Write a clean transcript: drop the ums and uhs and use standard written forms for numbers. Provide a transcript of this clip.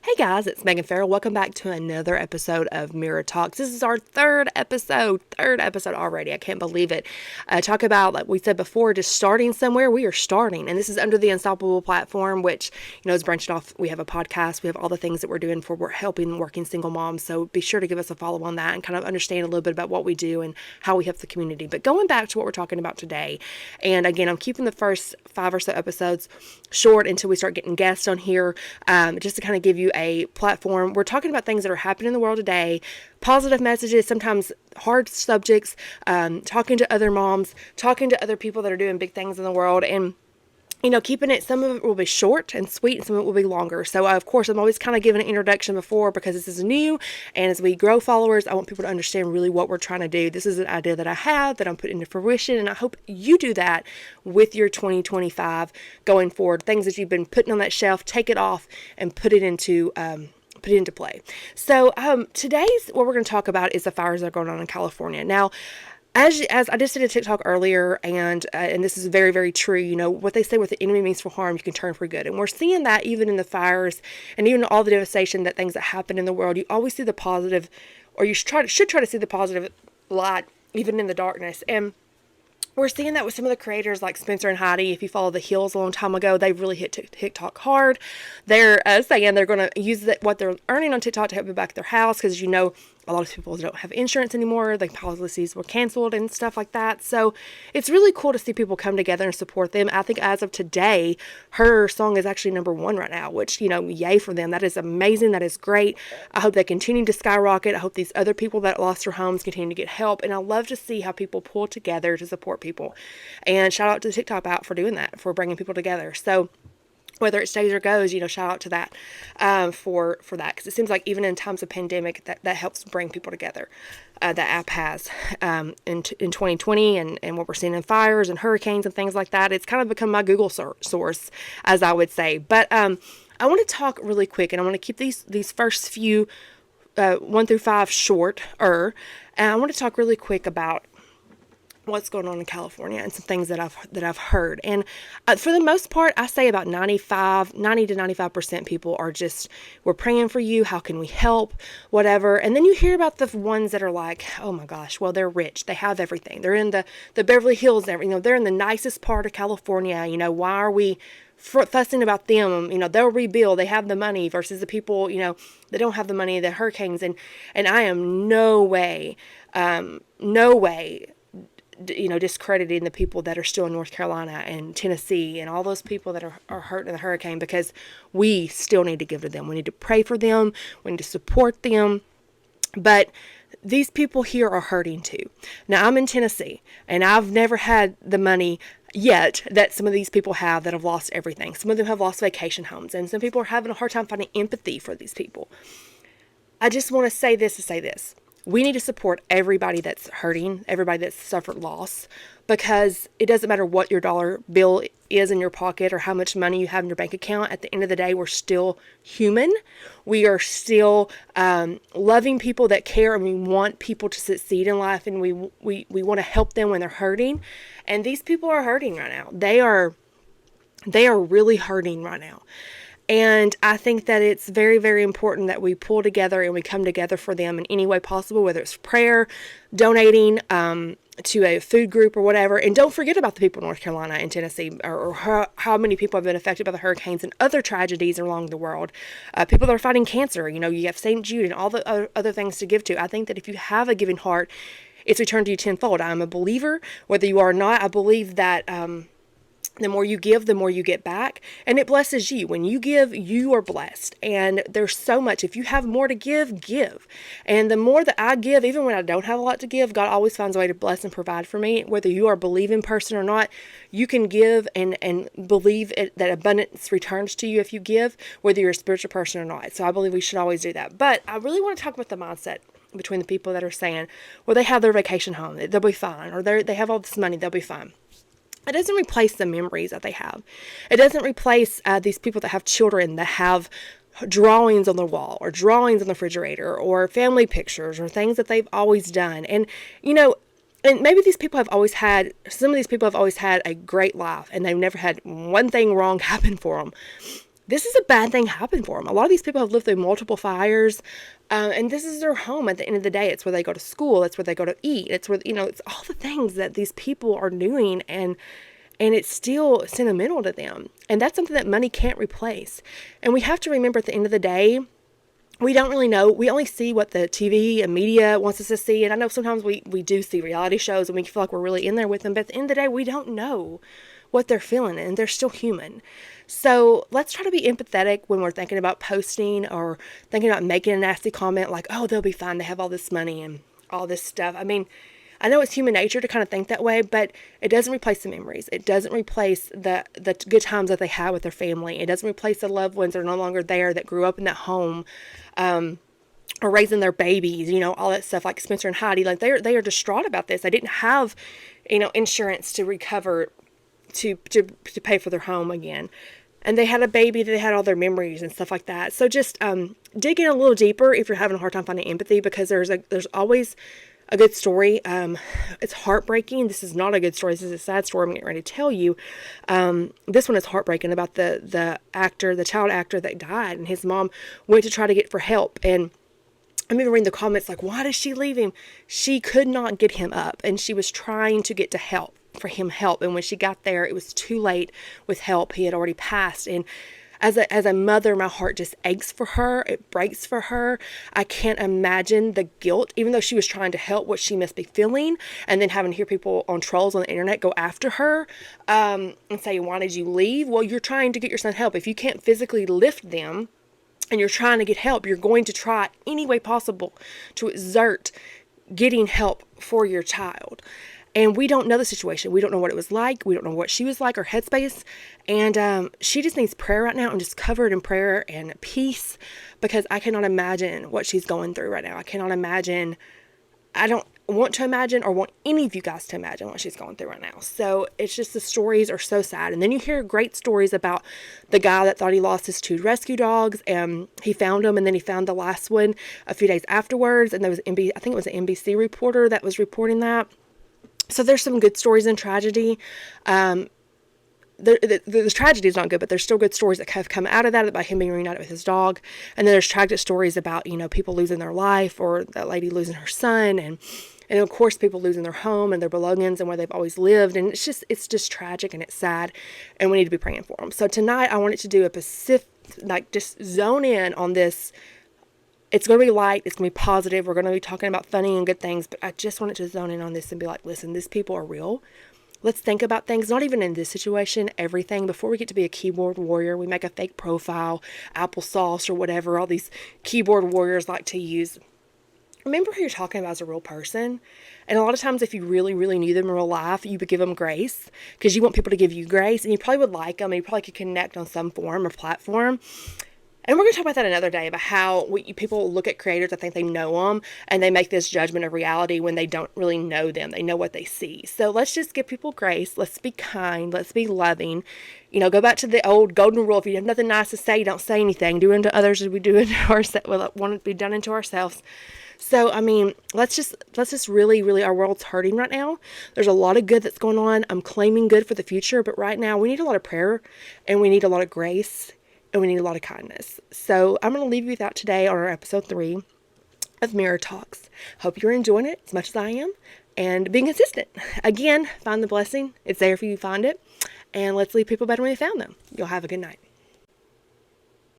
Hey guys, it's Megan Farrell. Welcome back to another episode of Mirror Talks. This is our third episode already. I can't believe it. Talk about, like we said before, just starting somewhere. We are starting, and this is under the Unstoppable platform, which is branched off. We have a podcast. We have all the things that we're doing for helping working single moms. So be sure to give us a follow on that and kind of understand a little bit about what we do and how we help the community. But going back to what we're talking about today, and again, I'm keeping the first 5 or so episodes short until we start getting guests on here, just to kind of give you a platform. We're talking about things that are happening in the world today, positive messages, sometimes hard subjects, talking to other moms, talking to other people that are doing big things in the world, and keeping it, some of it will be short and sweet, and some of it will be longer. So, of course, I'm always kind of giving an introduction before because this is new, and as we grow followers, I want people to understand really what we're trying to do. This is an idea that I have that I'm putting into fruition, and I hope you do that with your 2025 going forward. Things that you've been putting on that shelf, take it off and put it into play. So, today's what we're going to talk about is the fires that are going on in California. Now, as I just did a TikTok earlier, and this is very, very true. What they say, what the enemy means for harm, you can turn for good. And we're seeing that even in the fires and even all the devastation, that things that happen in the world, you always see the positive, or you should try to see the positive light even in the darkness. And we're seeing that with some of the creators like Spencer and Heidi. If you follow the Hills a long time ago, they really hit TikTok hard. They're saying they're going to use what they're earning on TikTok to help pay back their house, because a lot of people don't have insurance anymore. The policies were canceled and stuff like that. So it's really cool to see people come together and support them. I think as of today, her song is actually #1 right now, which, yay for them. That is amazing. That is great. I hope they continue to skyrocket. I hope these other people that lost their homes continue to get help. And I love to see how people pull together to support people. And shout out to the TikTok app for doing that, for bringing people together. So whether it stays or goes, shout out to that for that, because it seems like even in times of pandemic, that helps bring people together. That app has in 2020 and what we're seeing in fires and hurricanes and things like that. It's kind of become my Google source, as I would say. But I want to talk really quick, and I want to keep these first few 1 through 5 shorter, and I want to talk really quick about what's going on in California and some things that I've heard. And for the most part, I say about 90 to 95% people are just, we're praying for you. How can we help? Whatever. And then you hear about the ones that are like, oh my gosh, well, they're rich. They have everything. They're in the Beverly Hills. They're in the nicest part of California. Why are we fussing about them? They'll rebuild. They have the money versus the people, that don't have the money, the hurricanes. And I am no way, discrediting the people that are still in North Carolina and Tennessee and all those people that are hurt in the hurricane, because we still need to give to them. We need to pray for them. We need to support them. But these people here are hurting too. Now, I'm in Tennessee, and I've never had the money yet that some of these people have that have lost everything. Some of them have lost vacation homes, and some people are having a hard time finding empathy for these people. I just want to say this. We need to support everybody that's hurting, everybody that's suffered loss, because it doesn't matter what your dollar bill is in your pocket or how much money you have in your bank account. At the end of the day, we're still human. We are still loving people that care, and we want people to succeed in life, and we want to help them when they're hurting. And these people are hurting right now. They are really hurting right now. And I think that it's very, very important that we pull together and we come together for them in any way possible, whether it's prayer, donating to a food group or whatever. And don't forget about the people in North Carolina and Tennessee, or how many people have been affected by the hurricanes and other tragedies along the world. People that are fighting cancer, you have St. Jude and all the other things to give to. I think that if you have a giving heart, it's returned to you tenfold. I'm a believer, whether you are or not. I believe that the more you give, the more you get back. And it blesses you. When you give, you are blessed. And there's so much. If you have more to give, give. And the more that I give, even when I don't have a lot to give, God always finds a way to bless and provide for me. Whether you are a believing person or not, you can give and believe that abundance returns to you if you give, whether you're a spiritual person or not. So I believe we should always do that. But I really want to talk about the mindset between the people that are saying, well, they have their vacation home, they'll be fine. Or they have all this money, they'll be fine. It doesn't replace the memories that they have. It doesn't replace these people that have children that have drawings on the wall or drawings on the refrigerator or family pictures or things that they've always done. And, and maybe some of these people have always had a great life and they've never had one thing wrong happen for them. this is a bad thing happen for them. A lot of these people have lived through multiple fires, and this is their home at the end of the day. It's where they go to school. It's where they go to eat. It's where, it's all the things that these people are doing, and it's still sentimental to them. And that's something that money can't replace. And we have to remember at the end of the day, we don't really know. We only see what the TV and media wants us to see. And I know sometimes we do see reality shows and we feel like we're really in there with them. But at the end of the day, we don't know what they're feeling, and they're still human. So let's try to be empathetic when we're thinking about posting or thinking about making a nasty comment like, oh, they'll be fine. They have all this money and all this stuff. I mean, I know it's human nature to kind of think that way, but it doesn't replace the memories. It doesn't replace the good times that they had with their family. It doesn't replace the loved ones that are no longer there, that grew up in that home, or raising their babies, all that stuff, like Spencer and Heidi. Like, they are distraught about this. They didn't have, insurance to recover, to pay for their home again. And they had a baby that they had all their memories and stuff like that. So just dig in a little deeper if you're having a hard time finding empathy, because there's always a good story. It's heartbreaking. This is not a good story. This is a sad story I'm getting ready to tell you. This one is heartbreaking about the child actor that died, and his mom went to try to get for help. And I remember reading the comments like, why does she leave him? She could not get him up, and she was trying to get for him help. And when she got there, it was too late with help. He had already passed. And as a mother, my heart just aches for her. It breaks for her. I can't imagine the guilt, even though she was trying to help, what she must be feeling. And then having to hear people on trolls on the internet go after her and say, why did you leave? Well, you're trying to get your son help. If you can't physically lift them and you're trying to get help, you're going to try any way possible to exert getting help for your child. And we don't know the situation. We don't know what it was like. We don't know what she was like, her headspace. And she just needs prayer right now, and just covered in prayer and peace, because I cannot imagine what she's going through right now. I cannot imagine. I don't want to imagine, or want any of you guys to imagine, what she's going through right now. So it's just, the stories are so sad. And then you hear great stories about the guy that thought he lost his 2 rescue dogs, and he found them, and then he found the last one a few days afterwards. And there was I think it was an NBC reporter that was reporting that. So there's some good stories in tragedy. The tragedy is not good, but there's still good stories that have come out of that, about him being reunited with his dog. And then there's tragic stories about, people losing their life, or that lady losing her son, and of course people losing their home and their belongings and where they've always lived. And it's just tragic, and it's sad, and we need to be praying for them. So tonight I wanted to do just zone in on this. It's going to be light. It's going to be positive. We're going to be talking about funny and good things, but I just wanted to zone in on this and be like, listen, these people are real. Let's think about things, not even in this situation, everything. Before we get to be a keyboard warrior, we make a fake profile, applesauce or whatever all these keyboard warriors like to use. Remember who you're talking about as a real person. And a lot of times, if you really, really knew them in real life, you would give them grace, because you want people to give you grace, and you probably would like them, and you probably could connect on some form or platform. And we're going to talk about that another day, about how people look at creators, I think they know them, and they make this judgment of reality when they don't really know them. They know what they see. So let's just give people grace. Let's be kind. Let's be loving. Go back to the old golden rule. If you have nothing nice to say, don't say anything. Do unto others as we do unto ourselves. Well, want it to be done unto ourselves. So, let's just really, really, our world's hurting right now. There's a lot of good that's going on. I'm claiming good for the future, but right now we need a lot of prayer, and we need a lot of grace, and we need a lot of kindness. So I'm going to leave you with that today on our episode 3 of Mirror Talks. Hope you're enjoying it as much as I am, and being consistent. Again, find the blessing. It's there for you to find it. And let's leave people better when we found them. You'll have a good night.